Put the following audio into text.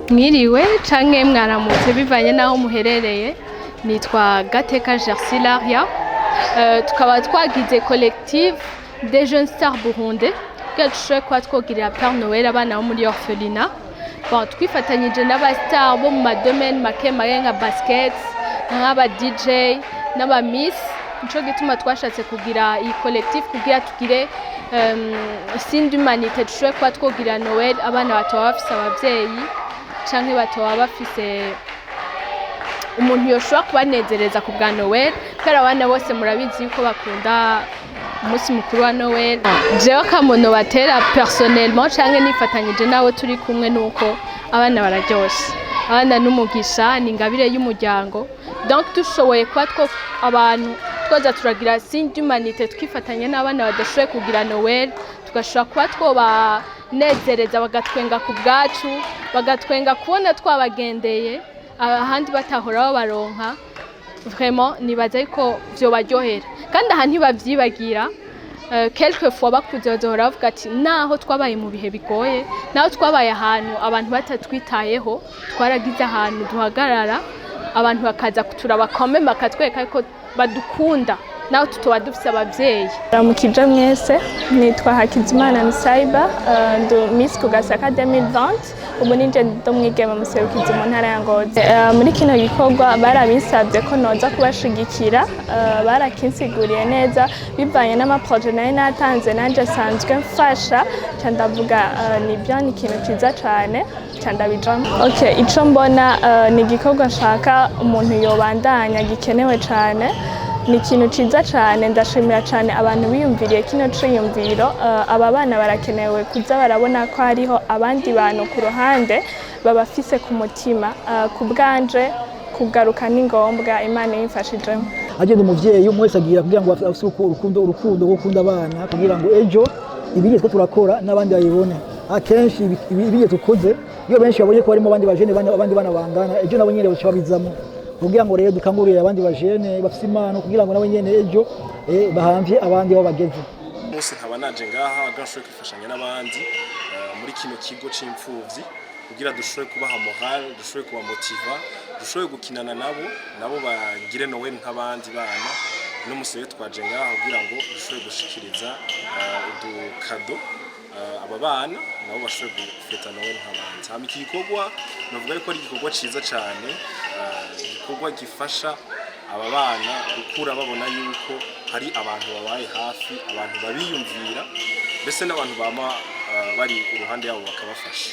Mwiriwe canke mwaramutse bivanye naho muherereye nitwa Gateka Gersilaria tukaba twagize collective des jeunes stars burundais quelque quoi twogirira Père Noël abana bo muri orphelinat twifatanyije n'abastar bo mu madomaine make nka basket nk'aba DJ n'aba miss nico gituma twashatse kugira iyi collective kugira tugire signe d'humanité dushobore kuba twogira Noël abana batoba bafise abavyeyi canke batoba bafise umuntu yoshobora kubanezereza ku bwa Noël kandi abana bose murabizi yuko bakunda umunsi mukuru wa Noël. Jewe akamono batera personnellement canke nifatanyije nawe turi kumwe nuko abana bararyoshe, abana n'umugisha ni ingabire y'umuryango, donc dushoboye kuba two abantu twoza turagira signe d'humanité twifatanye n'abana badashoboye kugira Noël tugashobora kuba twobanezereza bagatwenga ku bwacu, bagatwenga kubona twabagendeye ahandi batahora baronka. Vraiment nibaza yuko vyo baryohera kandi aha ntibavyibagira. Quelque fois bakuze bazohora bavuga ati naho twabaye mu bihe bigoye, naho twabaye ahantu abantu batatwitayeho, twaragize ahantu duhagarara abantu bakaza kuturaba kome bakatweka ko badukunda naho tutoba dufise abavyeyi. Ramukije mwese, nitwa Hakizimana Nisaiba, ndo Miss Kugasaka 2020, ubu nije ndo mwigeme muserukizi mu ntara ya Ngozi. Muri kino gikorwa barabinsavye ko noza kubashigikira, barakinsiguriye neza bivanye n'amaprojet nayo natanze nanje sanzwe mfasha, ca ndavuga nibyo ni ikintu ciza cane, ca ndabijamo. Okay, ico mbona ni igikorwa nshaka umuntu yobandanya gikenewe cane. Ni ikintu ciza cane, ndashimira cane abantu biyumviriye kino ciyumviro. Aba bana barakenewe kuza barabona ko hariho abandi bantu ku ruhande babafise ku mutima. Ku bwanje kugaruka ni ngombwa, Imana yimfashijemo. Agenda umuvyeyi umwese agira kugira ngo afise urukundo gukunda abana kugira ngo ejo ibigeze ko turakora n'abandi bayibone. Akenshi ibigeze tukoze iyo benshi babonye ko harimo abandi bajene abandi bana bangana ejo nabo nyene bacha babizamo kugira ngo rero dukangurire abandi bajene bafise imana kugira ngo nabo nyene ejo bahamvye abandi aho bageze. Bose nkaba naje ngaha agashoboye kwifashanya n'abandi muri kino kigo c'imfuvyi kugira dushoboye kubaha moral, dushoboye kuba motiva, dushoboye gukinana nabo bagire Noel nk'abandi bana. N'umusore twaje ngaha kugira ngo dushoboye gushikiriza udukado aba bana nabo bashoboye gufeta Noel nk'abandi. Hama iki gikorwa novuga yuko ari igikorwa ciza cane, igikorwa gifasha aba bana gukura babona yuko hari abantu babaye hafi, abantu babiyumvira, mbese n'abantu bama bari uruhande yabo bakabafasha.